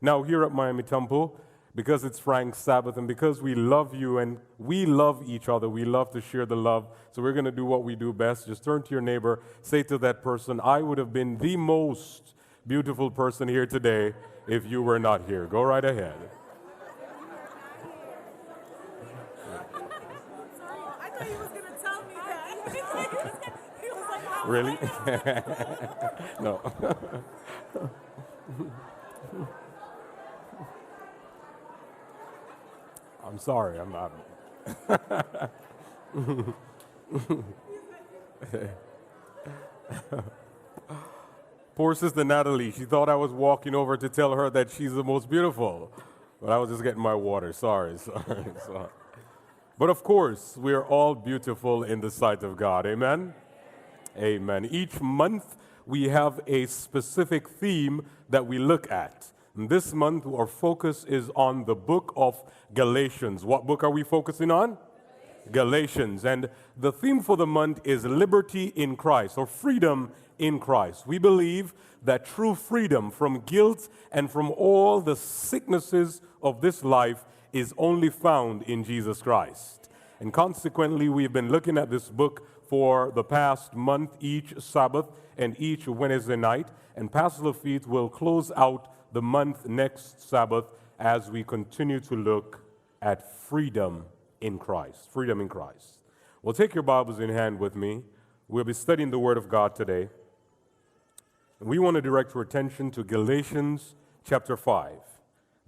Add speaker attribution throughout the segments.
Speaker 1: Now, here at Miami Temple, because it's Frank's Sabbath and because we love you and we love each other, we love to share the love, so we're going to do what we do best. Just turn to your neighbor, say to that person, I would have been the most beautiful person here today if you were not here. Go right ahead.
Speaker 2: I thought he was going to tell me that. He was like, oh,
Speaker 1: Really? No. I'm sorry, I'm not. Poor Sister Natalie, she thought I was walking over to tell her that she's the most beautiful. But I was just getting my water. Sorry. But of course, we're all beautiful in the sight of God. Amen? Amen. Each month, we have a specific theme that we look at. And this month, our focus is on the book of Galatians. What book are we focusing on? Galatians. And the theme for the month is liberty in Christ, or freedom in Christ. We believe that true freedom from guilt and from all the sicknesses of this life is only found in Jesus Christ. And consequently, we've been looking at this book for the past month, each Sabbath and each Wednesday night. And Pastor Lafitte will close out the month next Sabbath as we continue to look at freedom in Christ. Freedom in Christ. Well, take your Bibles in hand with me. We'll be studying the Word of God today. We want to direct your attention to Galatians chapter 5.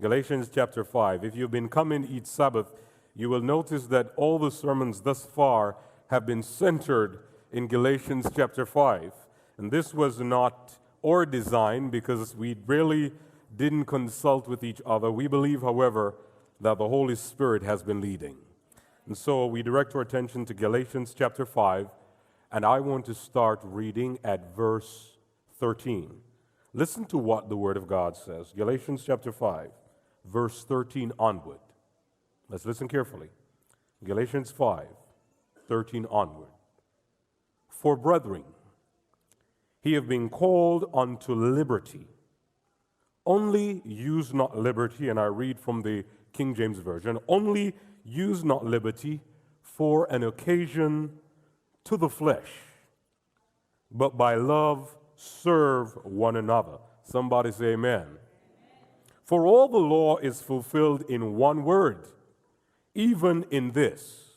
Speaker 1: Galatians chapter 5. If you've been coming each Sabbath, you will notice that all the sermons thus far have been centered in Galatians chapter 5. And this was not our design because we really didn't consult with each other. We believe, however, that the Holy Spirit has been leading. And so we direct our attention to Galatians chapter 5, and I want to start reading at verse 13. Listen to what the Word of God says. Galatians chapter 5, verse 13 onward. Let's listen carefully. Galatians 5, 13 onward. For brethren, ye have been called unto liberty. Only use not liberty, and I read from the King James Version, only use not liberty for an occasion to the flesh, but by love serve one another. Somebody say amen. For all the law is fulfilled in one word, even in this,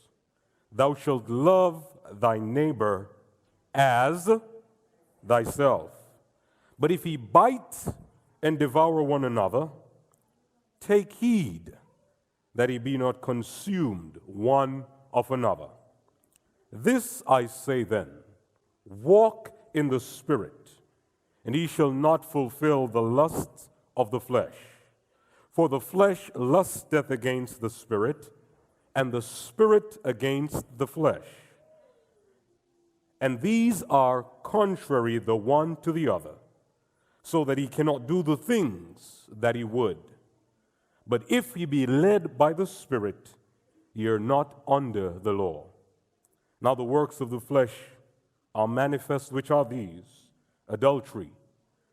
Speaker 1: thou shalt love thy neighbor as thyself. But if ye bite and devour one another, take heed that he be not consumed one of another. This I say then, walk in the Spirit, and ye shall not fulfill the lusts of the flesh. For the flesh lusteth against the Spirit, and the Spirit against the flesh. And these are contrary the one to the other, so that he cannot do the things that he would. But if ye be led by the Spirit, ye are not under the law. Now the works of the flesh are manifest, which are these: adultery,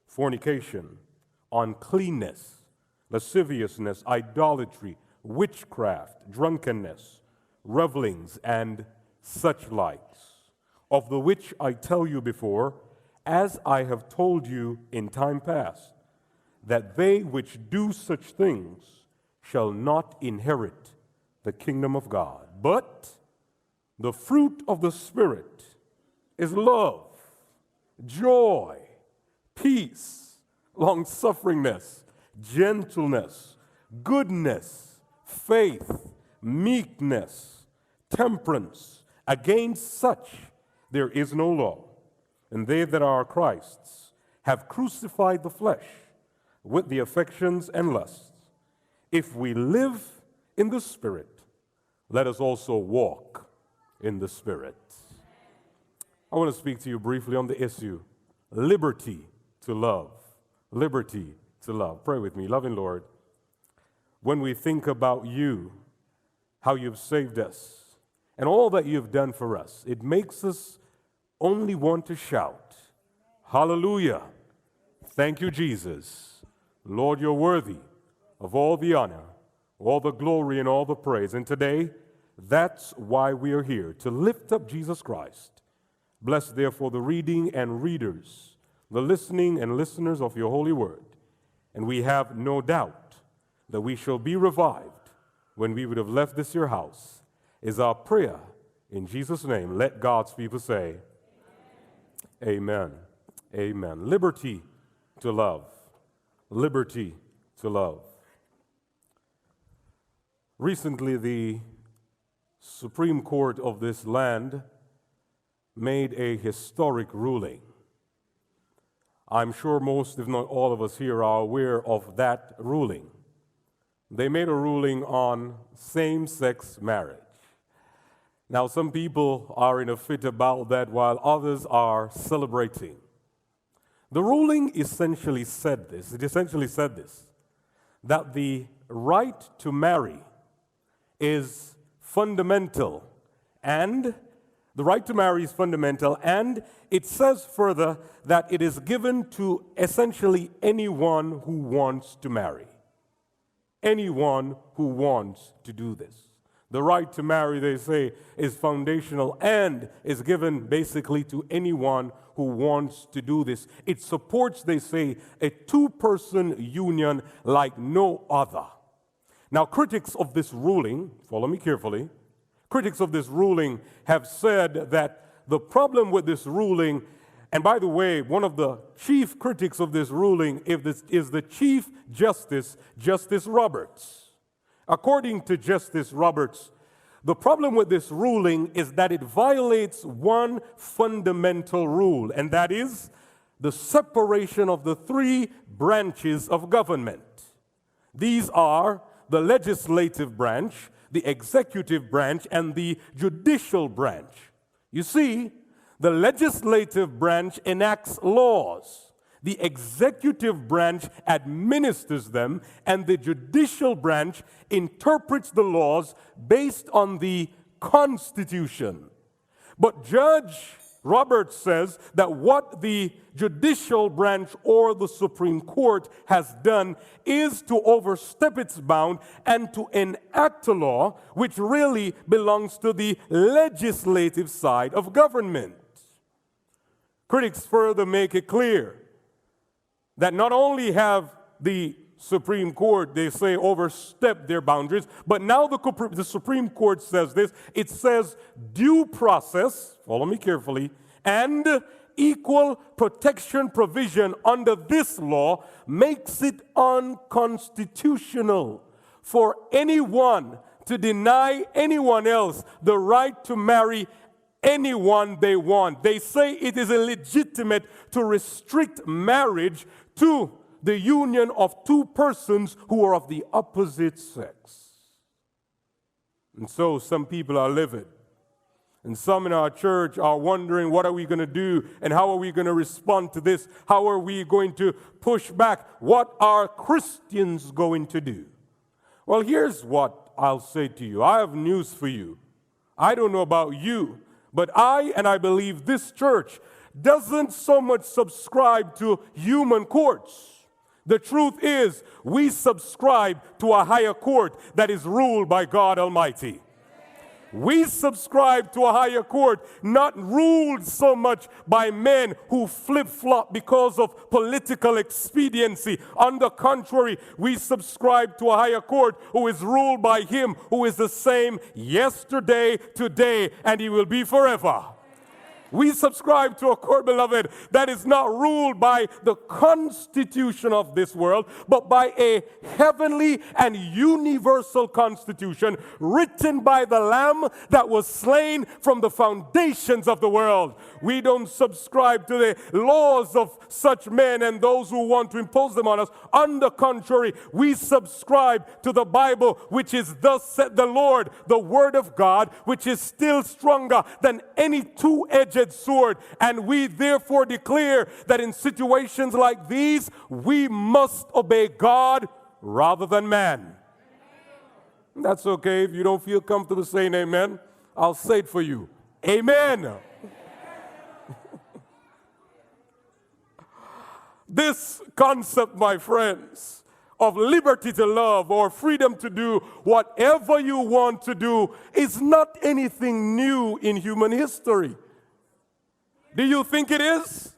Speaker 1: fornication, uncleanness, lasciviousness, idolatry, witchcraft, drunkenness, revelings, and such likes, of the which I tell you before, as I have told you in time past, that they which do such things shall not inherit the kingdom of God. But the fruit of the Spirit is love, joy, peace, long-sufferingness, gentleness, goodness, faith, meekness, temperance. Against such there is no law. And they that are Christ's have crucified the flesh with the affections and lusts. If we live in the Spirit, let us also walk in the Spirit. I want to speak to you briefly on the issue, liberty to love. Liberty to love. Pray with me. Loving Lord, when we think about you, how you've saved us, and all that you've done for us, it makes us only want to shout, hallelujah. Thank you, Jesus. Lord, you're worthy of all the honor, all the glory, and all the praise. And today, that's why we are here, to lift up Jesus Christ. Bless therefore the reading and readers, the listening and listeners of your holy word. And we have no doubt that we shall be revived when we would have left this your house, is our prayer. In Jesus' name, let God's people say, Amen. Amen. Liberty to love. Liberty to love. Recently, the Supreme Court of this land made a historic ruling. I'm sure most, if not all of us here, are aware of that ruling. They made a ruling on same-sex marriage. Now, some people are in a fit about that while others are celebrating. The ruling essentially said this, that the right to marry is fundamental, and the right to marry is fundamental, and it says further that it is given to essentially anyone who wants to marry. Anyone who wants to do this. The right to marry, they say, is foundational and is given basically to anyone who wants to do this. It supports, they say, a two-person union like no other. Now, critics of this ruling, follow me carefully, critics of this ruling have said that the problem with this ruling, and by the way, one of the chief critics of this ruling is the Chief Justice, Justice Roberts. According to Justice Roberts, the problem with this ruling is that it violates one fundamental rule, and that is the separation of the three branches of government. These are the legislative branch, the executive branch, and the judicial branch. You see, the legislative branch enacts laws. The executive branch administers them, and the judicial branch interprets the laws based on the Constitution. But Judge Roberts says that what the judicial branch or the Supreme Court has done is to overstep its bound and to enact a law which really belongs to the legislative side of government. Critics further make it clear that not only have the Supreme Court, they say, overstepped their boundaries, but now the Supreme Court says this. It says due process, follow me carefully, and equal protection provision under this law makes it unconstitutional for anyone to deny anyone else the right to marry anyone they want. They say it is illegitimate to restrict marriage to the union of two persons who are of the opposite sex. And so some people are livid. And some in our church are wondering, what are we going to do? And how are we going to respond to this? How are we going to push back? What are Christians going to do? Well, here's what I'll say to you. I have news for you. I don't know about you, but I believe this church doesn't so much subscribe to human courts. The truth is, we subscribe to a higher court that is ruled by God Almighty. We subscribe to a higher court not ruled so much by men who flip-flop because of political expediency. On the contrary, we subscribe to a higher court who is ruled by Him who is the same yesterday, today, and He will be forever. We subscribe to a court, beloved, that is not ruled by the constitution of this world, but by a heavenly and universal constitution written by the Lamb that was slain from the foundations of the world. We don't subscribe to the laws of such men and those who want to impose them on us. On the contrary, we subscribe to the Bible, which is thus said the Lord, the Word of God, which is still stronger than any two-edged sword, and we therefore declare that in situations like these, we must obey God rather than man. That's okay if you don't feel comfortable saying amen. I'll say it for you. Amen. This concept, my friends, of liberty to love or freedom to do whatever you want to do is not anything new in human history. Do you think it is?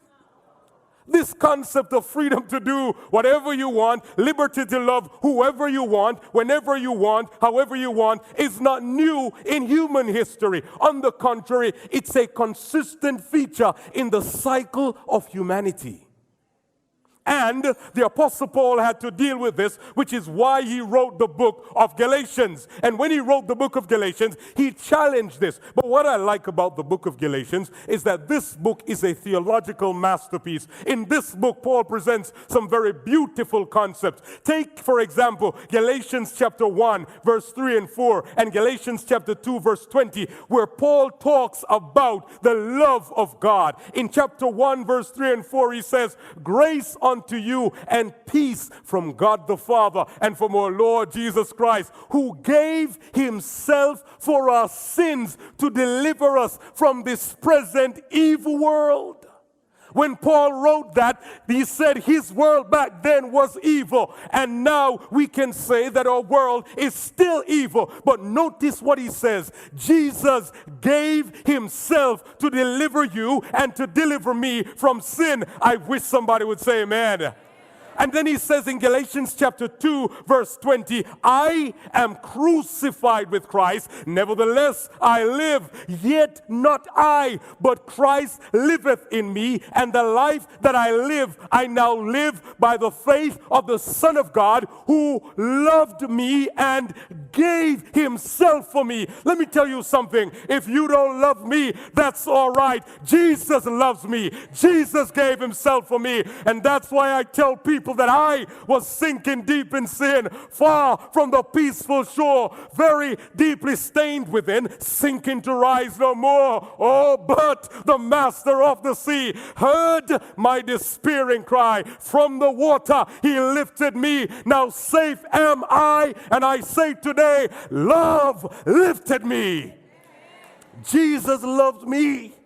Speaker 1: This concept of freedom to do whatever you want, liberty to love whoever you want, whenever you want, however you want, is not new in human history. On the contrary, it's a consistent feature in the cycle of humanity. And the Apostle Paul had to deal with this, which is why he wrote the book of Galatians. And when he wrote the book of Galatians, he challenged this. But what I like about the book of Galatians is that this book is a theological masterpiece. In this book, Paul presents some very beautiful concepts. Take, for example, Galatians chapter 1, verse 3 and 4, and Galatians chapter 2, verse 20, where Paul talks about the love of God. In chapter 1, verse 3 and 4, he says, "Grace unto you and peace from God the Father and from our Lord Jesus Christ, who gave himself for our sins to deliver us from this present evil world." When Paul wrote that, he said his world back then was evil. And now we can say that our world is still evil. But notice what he says. Jesus gave himself to deliver you and to deliver me from sin. I wish somebody would say amen. And then he says in Galatians chapter 2, verse 20, "I am crucified with Christ. Nevertheless, I live. Yet not I, but Christ liveth in me. And the life that I live, I now live by the faith of the Son of God, who loved me and gave himself for me." Let me tell you something. If you don't love me, that's all right. Jesus loves me. Jesus gave himself for me. And that's why I tell people that I was sinking deep in sin, far from the peaceful shore, very deeply stained within, sinking to rise no more. Oh, but the master of the sea heard my despairing cry. From the water he lifted me. Now safe am I, and I say today, love lifted me. Jesus loved me.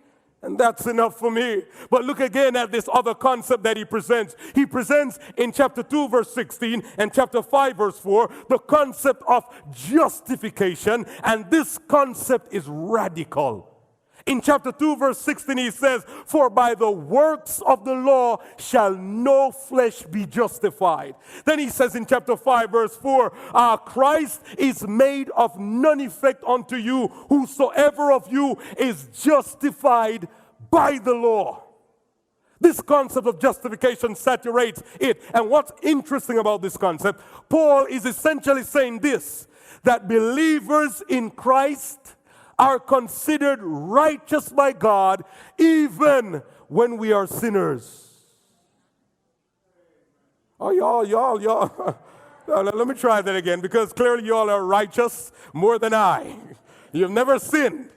Speaker 1: And that's enough for me. But look again at this other concept that he presents. He presents in chapter 2, verse 16 and chapter 5, verse 4, the concept of justification. And this concept is radical. In chapter 2, verse 16, he says, "For by the works of the law shall no flesh be justified." Then he says in chapter 5, verse 4, "Christ is made of none effect unto you, whosoever of you is justified by the law." This concept of justification saturates it. And what's interesting about this concept, Paul is essentially saying this, that believers in Christ are considered righteous by God even when we are sinners. Oh, y'all. Let me try that again, because clearly y'all are righteous more than I. You've never sinned.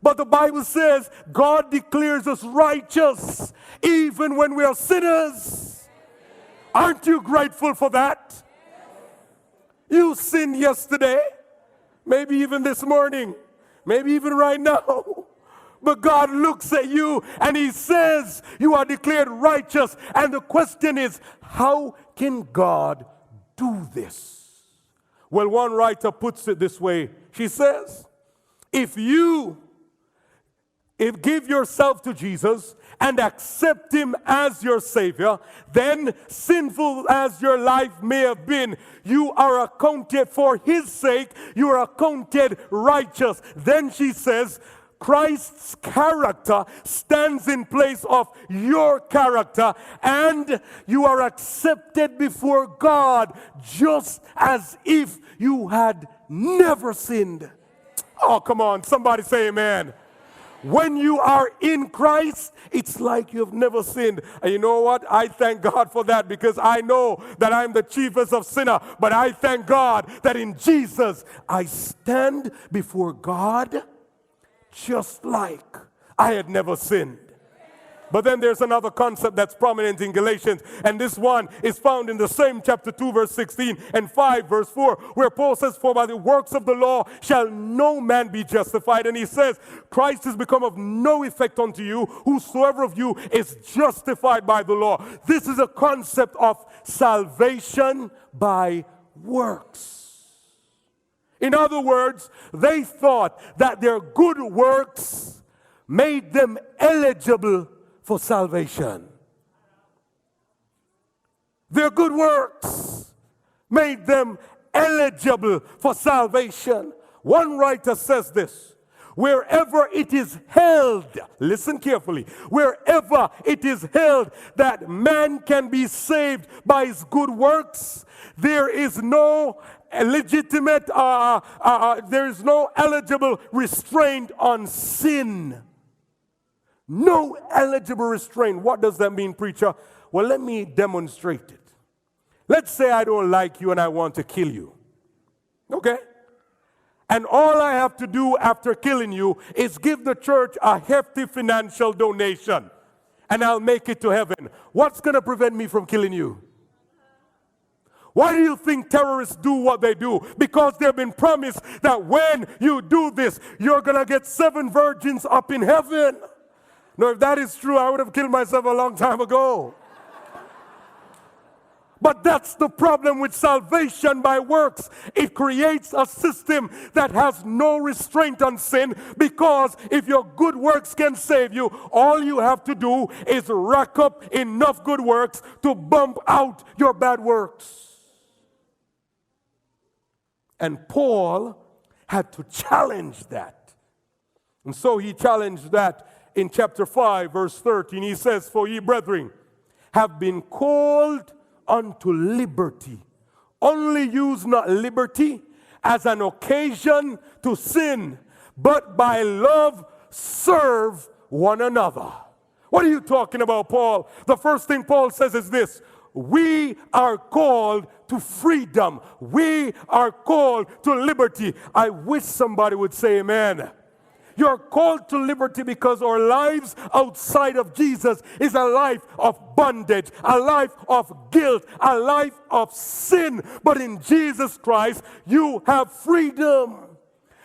Speaker 1: But the Bible says God declares us righteous even when we are sinners. Aren't you grateful for that? You sinned yesterday, maybe even this morning. Maybe even right now. But God looks at you and he says, you are declared righteous. And the question is, how can God do this? Well, one writer puts it this way. She says, if you give yourself to Jesus and accept him as your Savior, then sinful as your life may have been, you are accounted for his sake, you are accounted righteous. Then she says, Christ's character stands in place of your character, and you are accepted before God just as if you had never sinned. Oh, come on, somebody say amen. When you are in Christ, it's like you've never sinned. And you know what? I thank God for that, because I know that I'm the chiefest of sinners. But I thank God that in Jesus, I stand before God just like I had never sinned. But then there's another concept that's prominent in Galatians, and this one is found in the same chapter 2, verse 16, and 5, verse 4, where Paul says, "For by the works of the law shall no man be justified." And he says, "Christ is become of no effect unto you, whosoever of you is justified by the law." This is a concept of salvation by works. In other words, they thought that their good works made them eligible for salvation. Their good works made them eligible for salvation. One writer says this: wherever it is held, listen carefully, wherever it is held that man can be saved by his good works, there is no legitimate, there is no eligible restraint on sin. No eligible restraint. What does that mean, preacher? Well, let me demonstrate it. Let's say I don't like you and I want to kill you. Okay? And all I have to do after killing you is give the church a hefty financial donation, and I'll make it to heaven. What's going to prevent me from killing you? Why do you think terrorists do what they do? Because they've been promised that when you do this, you're going to get 7 virgins up in heaven. Now, if that is true, I would have killed myself a long time ago. But that's the problem with salvation by works. It creates a system that has no restraint on sin, because if your good works can save you, all you have to do is rack up enough good works to bump out your bad works. And Paul had to challenge that. And so he challenged that in chapter 5, verse 13. He says, "For ye, brethren, have been called unto liberty. Only use not liberty as an occasion to sin, but by love serve one another." What are you talking about, Paul? The first thing Paul says is this: we are called to freedom. We are called to liberty. I wish somebody would say amen. You're called to liberty because our lives outside of Jesus is a life of bondage, a life of guilt, a life of sin. But in Jesus Christ, you have freedom.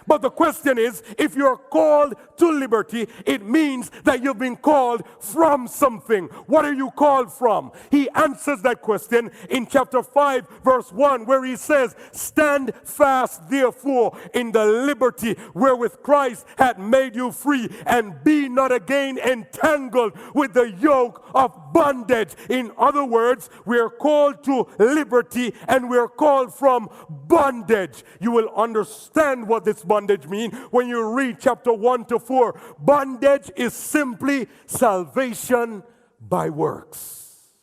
Speaker 1: But the question is, if you're called to liberty, it means that you've been called from something. What are you called from? He answers that question in chapter 5, verse 1, where he says, "Stand fast, therefore, in the liberty wherewith Christ hath made you free, and be not again entangled with the yoke of bondage." In other words, we are called to liberty and we are called from bondage. You will understand what this bondage means when you read chapter 1 to 4. Bondage is simply salvation by works.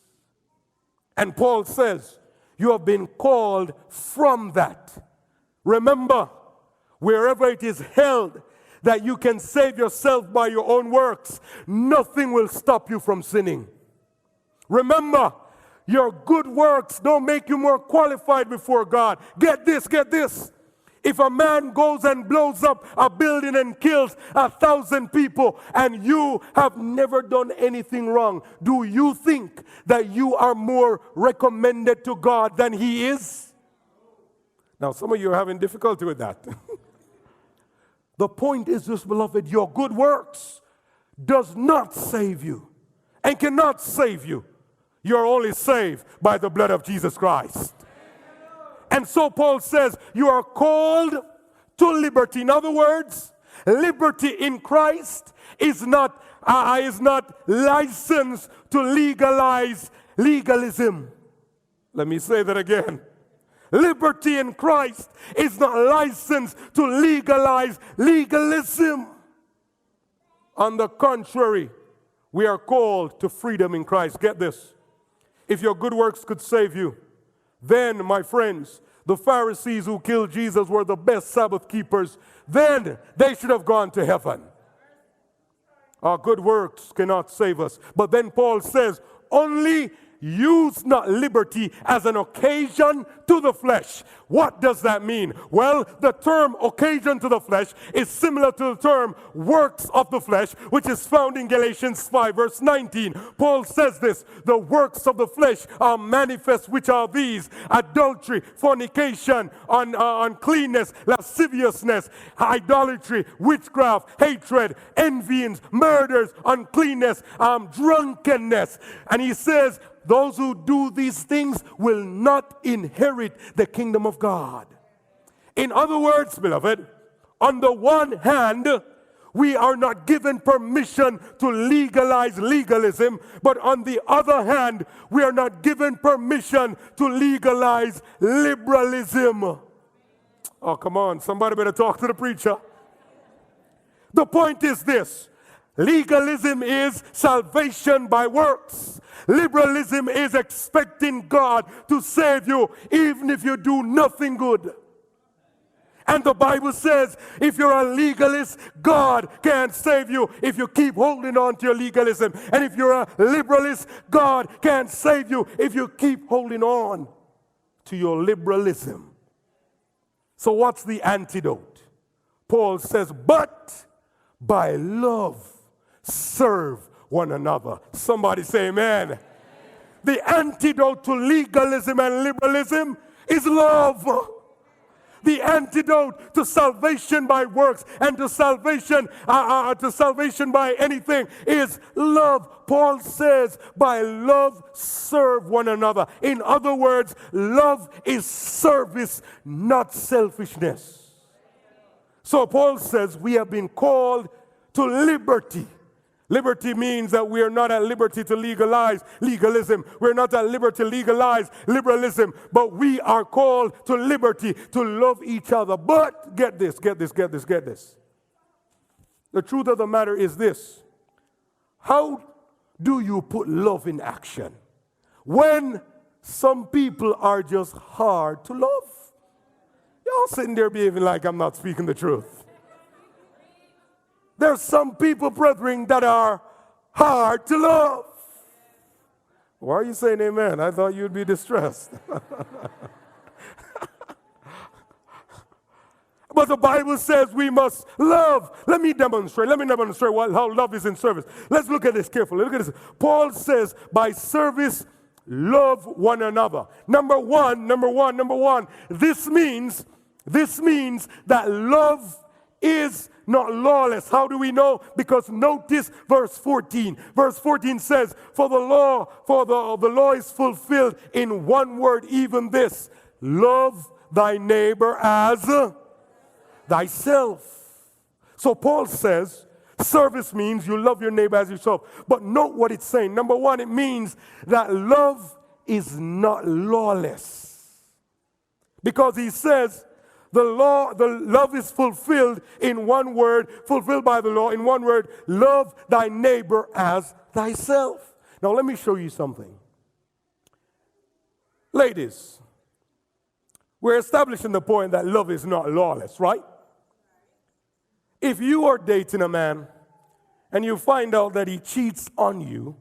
Speaker 1: And Paul says, you have been called from that. Remember, wherever it is held that you can save yourself by your own works, nothing will stop you from sinning. Remember, your good works don't make you more qualified before God. Get this, get this. If a man goes and blows up a building and kills 1,000 people and you have never done anything wrong, do you think that you are more recommended to God than he is? Now, some of you are having difficulty with that. The point is this, beloved: your good works does not save you and cannot save you. You're only saved by the blood of Jesus Christ. And so Paul says you are called to liberty. In other words, liberty in Christ is not licensed to legalize legalism. Let me say that again. Liberty in Christ is not licensed to legalize legalism. On the contrary, we are called to freedom in Christ. Get this. If your good works could save you, then, my friends, the Pharisees who killed Jesus were the best Sabbath keepers. Then they should have gone to heaven. Our good works cannot save us. But then Paul says, only use not liberty as an occasion to the flesh. What does that mean? Well, the term occasion to the flesh is similar to the term works of the flesh, which is found in Galatians 5 verse 19. Paul says this, the works of the flesh are manifest, which are these: adultery, fornication, uncleanness, lasciviousness, idolatry, witchcraft, hatred, envyings, murders, uncleanness, drunkenness. And he says, those who do these things will not inherit the kingdom of God. In other words, beloved, on the one hand, we are not given permission to legalize legalism, but on the other hand, we are not given permission to legalize liberalism. Oh, come on, somebody better talk to the preacher. The point is this: legalism is salvation by works. Liberalism is expecting God to save you even if you do nothing good. And the Bible says if you're a legalist, God can't save you if you keep holding on to your legalism. And if you're a liberalist, God can't save you if you keep holding on to your liberalism. So what's the antidote? Paul says, but by love serve one another. Somebody say amen. The antidote to legalism and liberalism is love. The antidote to salvation by works and to salvation by anything is love. Paul says, by love serve one another. In other words, love is service, not selfishness. So Paul says we have been called to liberty. Liberty means that we are not at liberty to legalize legalism. We're not at liberty to legalize liberalism, but we are called to liberty to love each other. But get this. The truth of the matter is this: how do you put love in action when some people are just hard to love? Y'all sitting there behaving like I'm not speaking the truth. There's some people, brethren, that are hard to love. Why are you saying amen? I thought you'd be distressed. But the Bible says we must love. Let me demonstrate how love is in service. Let's look at this carefully. Look at this. Paul says, by service, love one another. Number one. This means that love is not lawless. How do we know? Because notice verse 14. Verse 14 says, for the law is fulfilled in one word, even this: love thy neighbor as thyself. So Paul says service means you love your neighbor as yourself. But note what it's saying. Number one, it means that love is not lawless. Because he says the love is fulfilled in one word, fulfilled by the law in one word: love thy neighbor as thyself. Now let me show you something. Ladies, we're establishing the point that love is not lawless, right? If you are dating a man and you find out that he cheats on you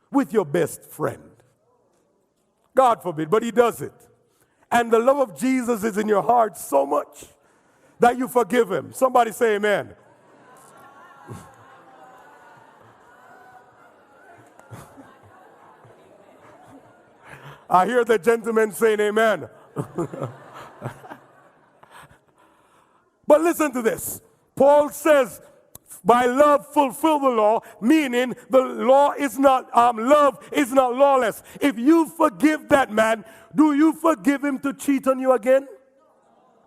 Speaker 1: with your best friend, God forbid, but he does it, and the love of Jesus is in your heart so much that you forgive him. Somebody say amen. I hear the gentleman saying amen. But listen to this. Paul says, by love fulfill the law, meaning the law is not, love is not lawless. If you forgive that man, do you forgive him to cheat on you again?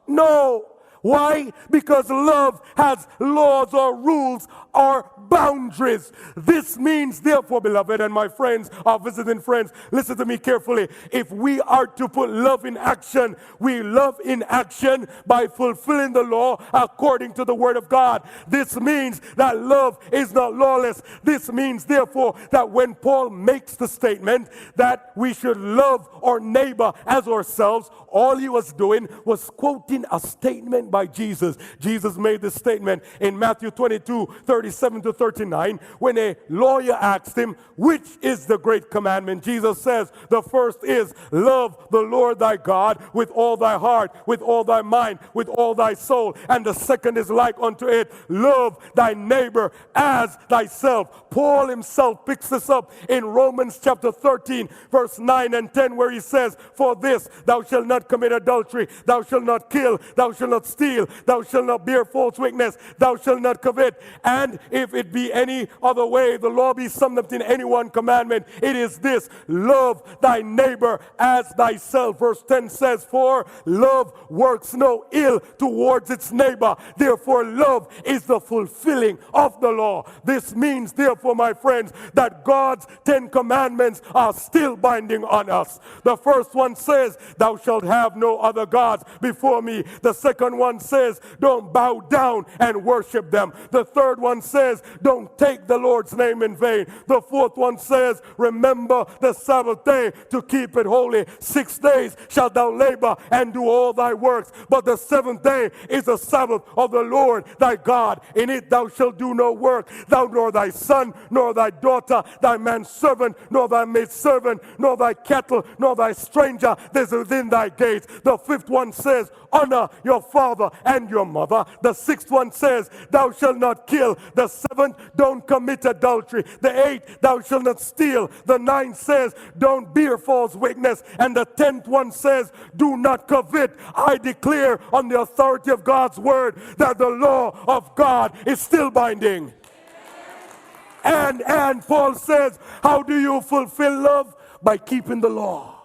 Speaker 1: No. Why? Because love has laws or rules or boundaries. This means, therefore, beloved, and my friends, our visiting friends, listen to me carefully. If we are to put love in action, we love in action by fulfilling the law according to the word of God. This means that love is not lawless. This means, therefore, that when Paul makes the statement that we should love our neighbor as ourselves, all he was doing was quoting a statement known by Jesus. Jesus made this statement in Matthew 22:37-39, when a lawyer asked him, which is the great commandment? Jesus says, the first is, love the Lord thy God with all thy heart, with all thy mind, with all thy soul. And the second is like unto it, love thy neighbor as thyself. Paul himself picks this up in Romans chapter 13, verse 9 and 10, where he says, for this, thou shalt not commit adultery, thou shalt not kill, thou shalt not steal, thou shalt not bear false witness, thou shalt not covet. And if it be any other way, the law be summed up in any one commandment, it is this, love thy neighbor as thyself. Verse 10 says, for love works no ill towards its neighbor. Therefore, love is the fulfilling of the law. This means, therefore, my friends, that God's 10 commandments are still binding on us. The first one says, thou shalt have no other gods before me. The second one says, don't bow down and worship them. The third one says, don't take the Lord's name in vain. The fourth one says, remember the Sabbath day to keep it holy. 6 days shalt thou labor and do all thy works, but the seventh day is the Sabbath of the Lord thy God. In it thou shalt do no work, thou nor thy son, nor thy daughter, thy manservant, nor thy maidservant, nor thy cattle, nor thy stranger that is within thy gates. The fifth one says, honor your father and your mother. The sixth one says, thou shalt not kill. The seventh, don't commit adultery. The eighth, thou shalt not steal. The ninth says, don't bear false witness. And the 10th one says, do not covet. I declare on the authority of God's word that the law of God is still binding. And Paul says, how do you fulfill love? By keeping the law.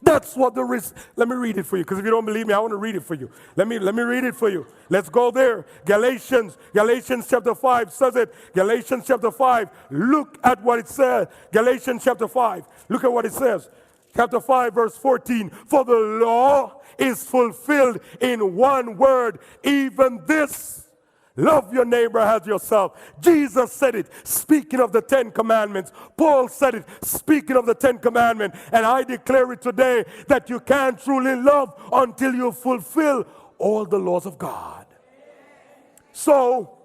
Speaker 1: That's what the risk. Let me read it for you, because if you don't believe me, I want to read it for you. Let me read it for you. Let's go there. Galatians chapter 5 says it. Galatians chapter 5. Look at what it says. Galatians chapter 5. Look at what it says. Chapter 5, verse 14. For the law is fulfilled in one word, even this. Love your neighbor as yourself. Jesus said it, speaking of the 10 commandments. Paul said it, speaking of the 10 commandments. And I declare it today that you can't truly love until you fulfill all the laws of God. So,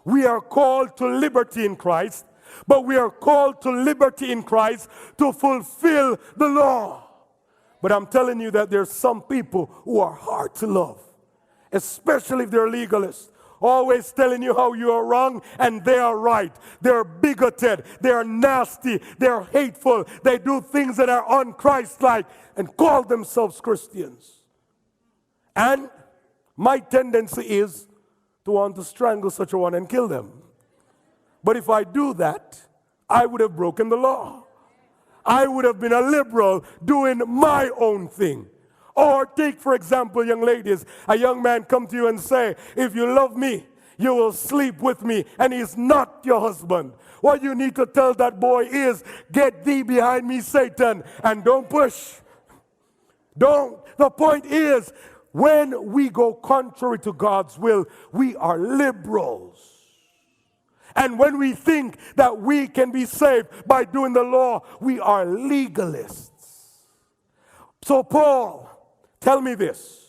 Speaker 1: we are called to liberty in Christ, but we are called to liberty in Christ to fulfill the law. But I'm telling you that there's some people who are hard to love, especially if they're legalists. Always telling you how you are wrong and they are right. They're bigoted. They're nasty. They're hateful. They do things that are un-Christ-like and call themselves Christians. And my tendency is to want to strangle such a one and kill them. But if I do that, I would have broken the law. I would have been a liberal doing my own thing. Or take, for example, young ladies, a young man come to you and say, if you love me, you will sleep with me, and he's not your husband. What you need to tell that boy is, get thee behind me, Satan, and don't push. Don't. The point is, when we go contrary to God's will, we are liberals. And when we think that we can be saved by doing the law, we are legalists. So Paul, tell me this.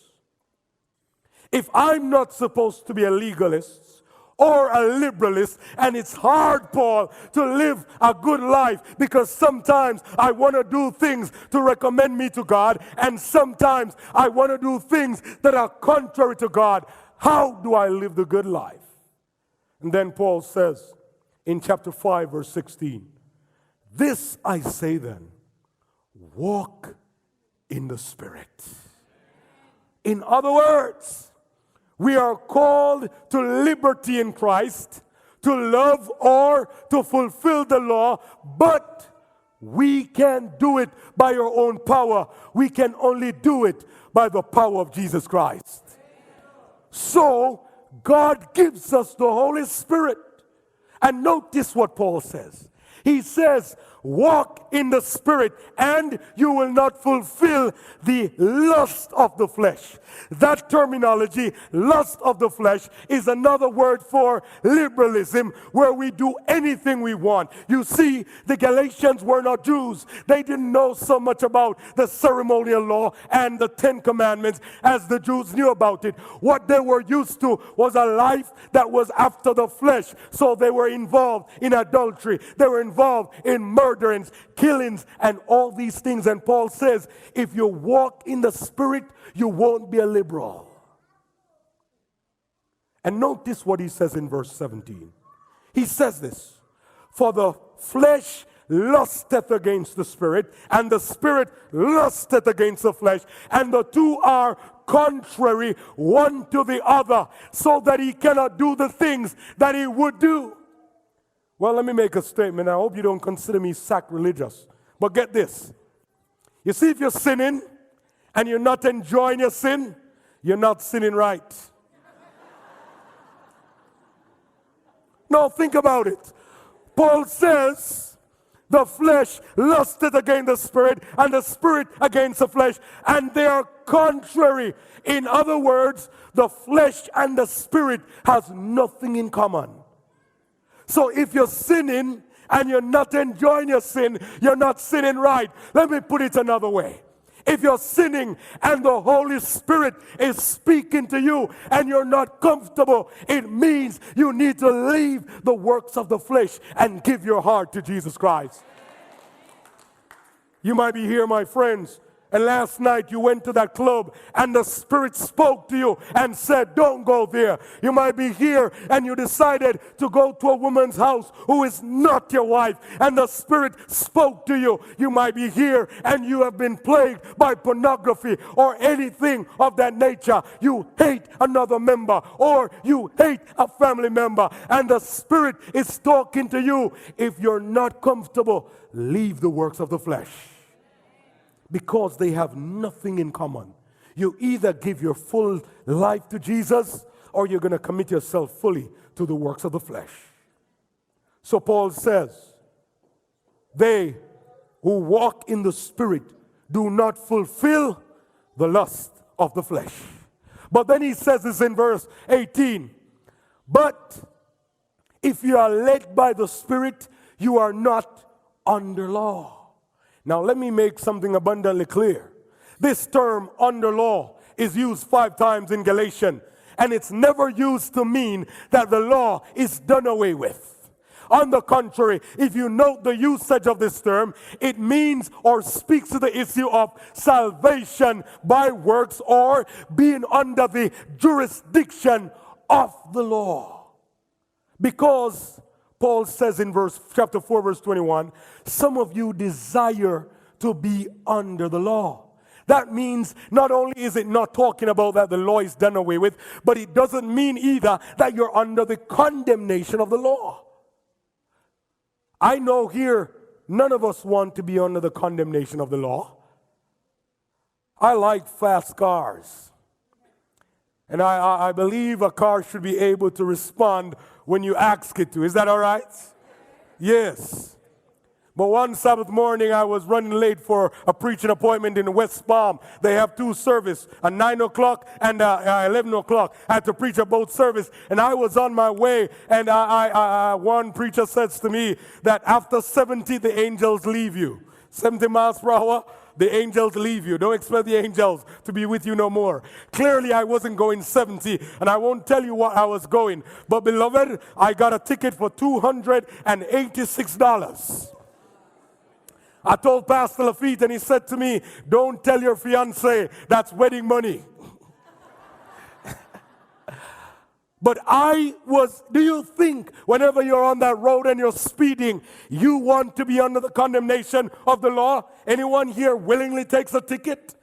Speaker 1: If I'm not supposed to be a legalist or a liberalist, and it's hard, Paul, to live a good life because sometimes I want to do things to recommend me to God, and sometimes I want to do things that are contrary to God, how do I live the good life? And then Paul says in chapter 5, verse 16, this I say then, walk in the Spirit. In other words, we are called to liberty in Christ, to love or to fulfill the law, but we can't do it by our own power. We can only do it by the power of Jesus Christ. So, God gives us the Holy Spirit. And notice what Paul says. He says, walk in the Spirit, and you will not fulfill the lust of the flesh. That terminology, lust of the flesh, is another word for liberalism, where we do anything we want. You see, the Galatians were not Jews. They didn't know so much about the ceremonial law and the 10 Commandments as the Jews knew about it. What they were used to was a life that was after the flesh. So they were involved in adultery. They were involved in murderings, killings, and all these things. And Paul says, if you walk in the Spirit, you won't be a liberal. And notice what he says in verse 17. He says this, for the flesh lusteth against the Spirit, and the Spirit lusteth against the flesh, and the two are contrary one to the other, so that he cannot do the things that he would do. Well, let me make a statement. I hope you don't consider me sacrilegious. But get this. You see, if you're sinning and you're not enjoying your sin, you're not sinning right. No, think about it. Paul says, the flesh lusteth against the Spirit, and the Spirit against the flesh, and they are contrary. In other words, the flesh and the Spirit has nothing in common. So if you're sinning and you're not enjoying your sin, you're not sinning right. Let me put it another way. If you're sinning and the Holy Spirit is speaking to you and you're not comfortable, it means you need to leave the works of the flesh and give your heart to Jesus Christ. You might be here, my friends, and last night you went to that club and the Spirit spoke to you and said, don't go there. You might be here and you decided to go to a woman's house who is not your wife, and the Spirit spoke to you. You might be here and you have been plagued by pornography or anything of that nature. You hate another member or you hate a family member, and the Spirit is talking to you. If you're not comfortable, leave the works of the flesh. Because they have nothing in common. You either give your full life to Jesus, or you're going to commit yourself fully to the works of the flesh. So Paul says, they who walk in the Spirit do not fulfill the lust of the flesh. But then he says this in verse 18, but if you are led by the Spirit, you are not under law. Now, let me make something abundantly clear. This term, under law, is used 5 times in Galatians, and it's never used to mean that the law is done away with. On the contrary, if you note the usage of this term, it means or speaks to the issue of salvation by works or being under the jurisdiction of the law. Because Paul says in chapter 4, verse 21, some of you desire to be under the law. That means not only is it not talking about that the law is done away with, but it doesn't mean either that you're under the condemnation of the law. I know here, none of us want to be under the condemnation of the law. I like fast cars. And I believe a car should be able to respond when you ask it to. Is that all right? Yes. But one Sabbath morning, I was running late for a preaching appointment in West Palm. They have 2 services, a 9 o'clock and 11 o'clock. I had to preach at both services, and I was on my way, and one preacher says to me that after 70, the angels leave you. 70 miles per hour, the angels leave you. Don't expect the angels to be with you no more. Clearly, I wasn't going 70, and I won't tell you what I was going. But beloved, I got a ticket for $286. I told Pastor Lafitte, and he said to me, don't tell your fiance that's wedding money. But do you think whenever you're on that road and you're speeding, you want to be under the condemnation of the law? Anyone here willingly takes a ticket?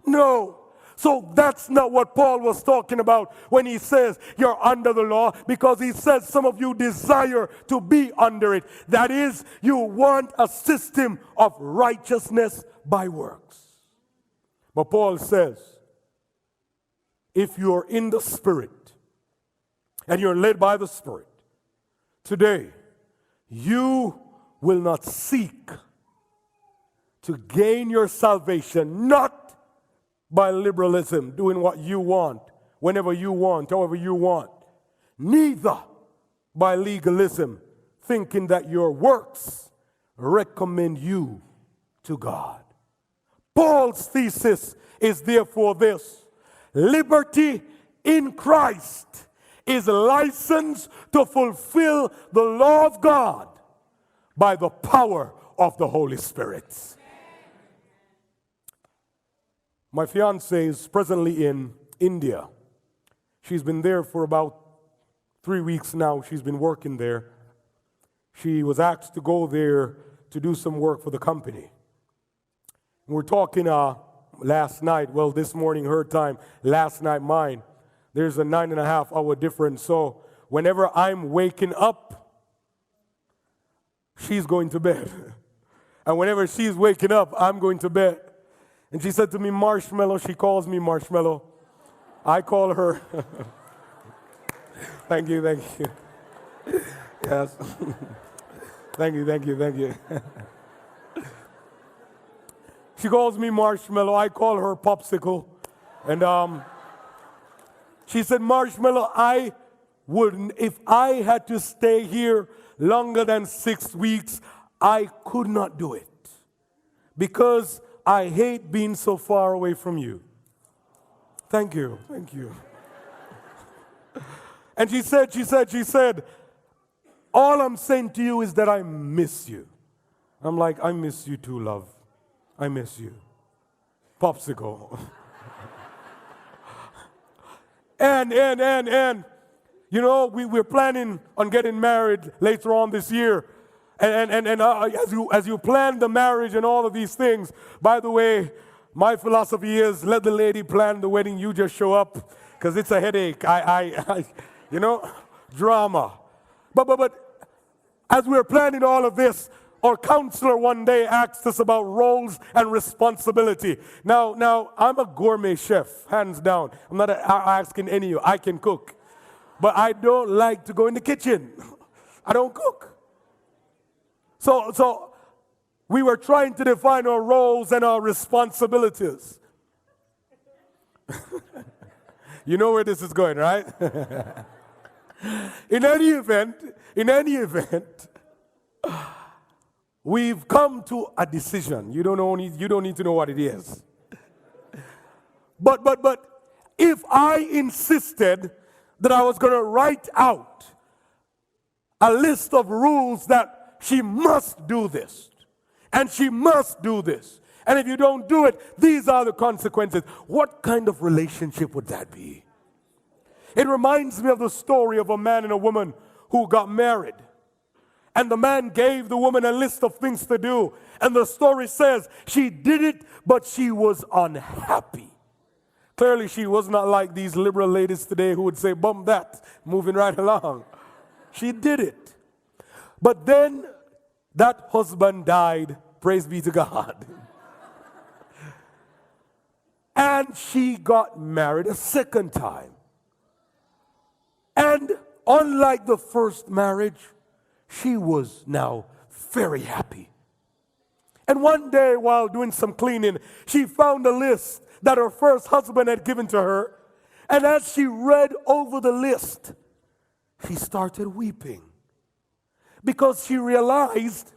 Speaker 1: No. So that's not what Paul was talking about when he says you're under the law, because he says some of you desire to be under it. That is, you want a system of righteousness by works. But Paul says, if you're in the Spirit, and you're led by the Spirit, today, you will not seek
Speaker 3: to gain your salvation, not by liberalism, doing what you want, whenever you want, however you want, neither by legalism, thinking that your works recommend you to God. Paul's thesis is therefore this: liberty in Christ is license to fulfill the law of God by the power of the Holy Spirit. My fiancée is presently in India. She's been there for about 3 weeks now. She's been working there. She was asked to go there to do some work for the company. We're talking last night, well, this morning her time, last night mine. There's a 9.5 hour difference. So whenever I'm waking up, she's going to bed. And whenever she's waking up, I'm going to bed. And she said to me, Marshmallow. She calls me Marshmallow. I call her. Thank you. Yes. Thank you. She calls me Marshmallow. I call her Popsicle. And she said, Marshmallow, I wouldn't, if I had to stay here longer than 6 weeks, I could not do it. Because I hate being so far away from you. Thank you. And she said, all I'm saying to you is that I miss you. I'm like, I miss you too, love. I miss you. Popsicle. And, you know, we're planning on getting married later on this year. And as you plan the marriage and all of these things, by the way, my philosophy is let the lady plan the wedding, you just show up, because it's a headache. You know, drama. But as we're planning all of this, our counselor one day asked us about roles and responsibility. Now I'm a gourmet chef, hands down. I'm not asking any of you. I can cook. But I don't like to go in the kitchen. I don't cook. So we were trying to define our roles and our responsibilities. You know where this is going, right? In any event, we've come to a decision. You don't need to know what it is. But if I insisted that I was going to write out a list of rules that she must do this, and she must do this, and if you don't do it, these are the consequences, what kind of relationship would that be? It reminds me of the story of a man and a woman who got married. And the man gave the woman a list of things to do. And the story says she did it, but she was unhappy. Clearly, she was not like these liberal ladies today who would say, bump that, moving right along. She did it. But then that husband died, praise be to God. And she got married a second time. And unlike the first marriage, she was now very happy. And one day while doing some cleaning, she found a list that her first husband had given to her. And as she read over the list, she started weeping. Because she realized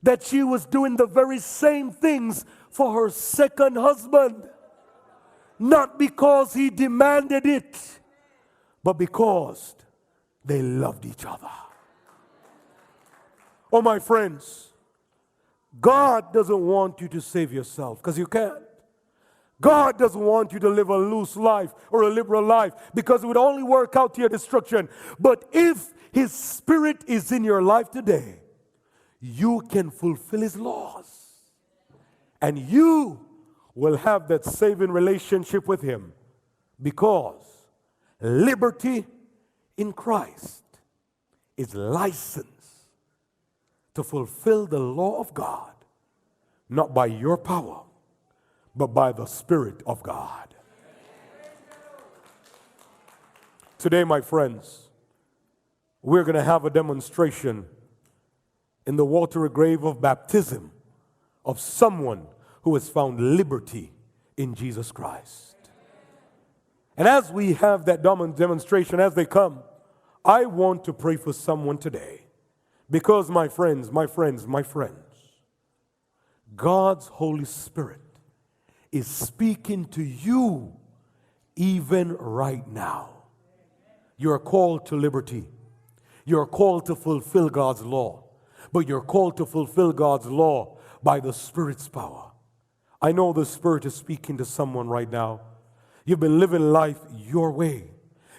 Speaker 3: that she was doing the very same things for her second husband. Not because he demanded it, but because they loved each other. Oh, my friends, God doesn't want you to save yourself, because you can't. God doesn't want you to live a loose life or a liberal life, because it would only work out to your destruction. But if His Spirit is in your life today, you can fulfill His laws. And you will have that saving relationship with Him, because liberty in Christ is license to fulfill the law of God, not by your power, but by the Spirit of God. Today, my friends, we're going to have a demonstration in the watery grave of baptism of someone who has found liberty in Jesus Christ. And as we have that demonstration, as they come, I want to pray for someone today. Because my friends, God's Holy Spirit is speaking to you even right now. You're called to liberty. You're called to fulfill God's law. But you're called to fulfill God's law by the Spirit's power. I know the Spirit is speaking to someone right now. You've been living life your way.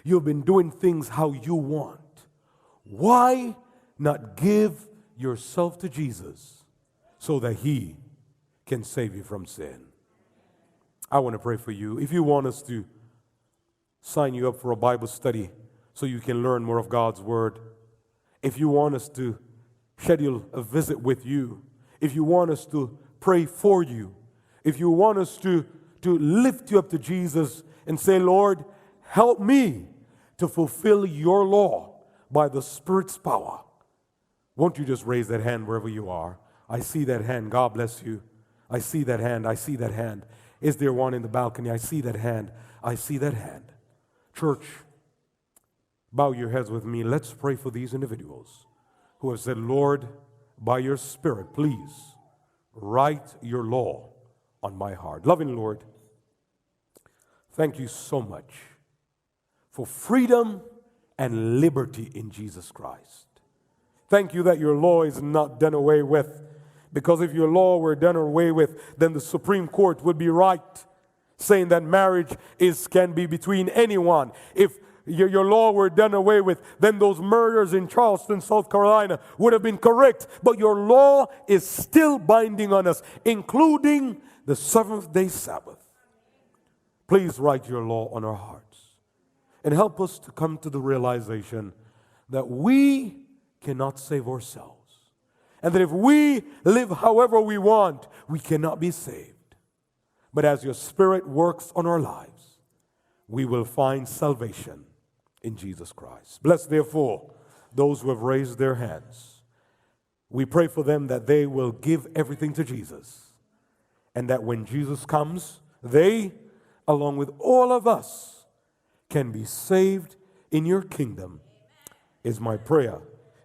Speaker 3: You've been doing things how you want. Why not give yourself to Jesus so that He can save you from sin? I want to pray for you. If you want us to sign you up for a Bible study so you can learn more of God's Word, if you want us to schedule a visit with you, if you want us to pray for you, if you want us to lift you up to Jesus and say, Lord, help me to fulfill your law by the Spirit's power, won't you just raise that hand wherever you are? I see that hand. God bless you. I see that hand. I see that hand. Is there one in the balcony? I see that hand. I see that hand. Church, bow your heads with me. Let's pray for these individuals who have said, Lord, by your Spirit, please write your law on my heart. Loving Lord, thank you so much for freedom and liberty in Jesus Christ. Thank you that your law is not done away with, because if your law were done away with, then the Supreme Court would be right, saying that marriage can be between anyone. If your law were done away with, then those murders in Charleston, South Carolina would have been correct. But your law is still binding on us, including the seventh-day Sabbath. Please write your law on our hearts and help us to come to the realization that we cannot save ourselves, and that if we live however we want, we cannot be saved. But as your Spirit works on our lives, we will find salvation in Jesus Christ. Bless, therefore, those who have raised their hands. We pray for them that they will give everything to Jesus, and that when Jesus comes, they, along with all of us, can be saved in your kingdom, is my prayer.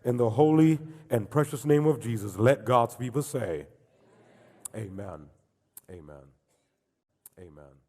Speaker 3: In the holy and precious name of Jesus, let God's people say, amen, amen, amen.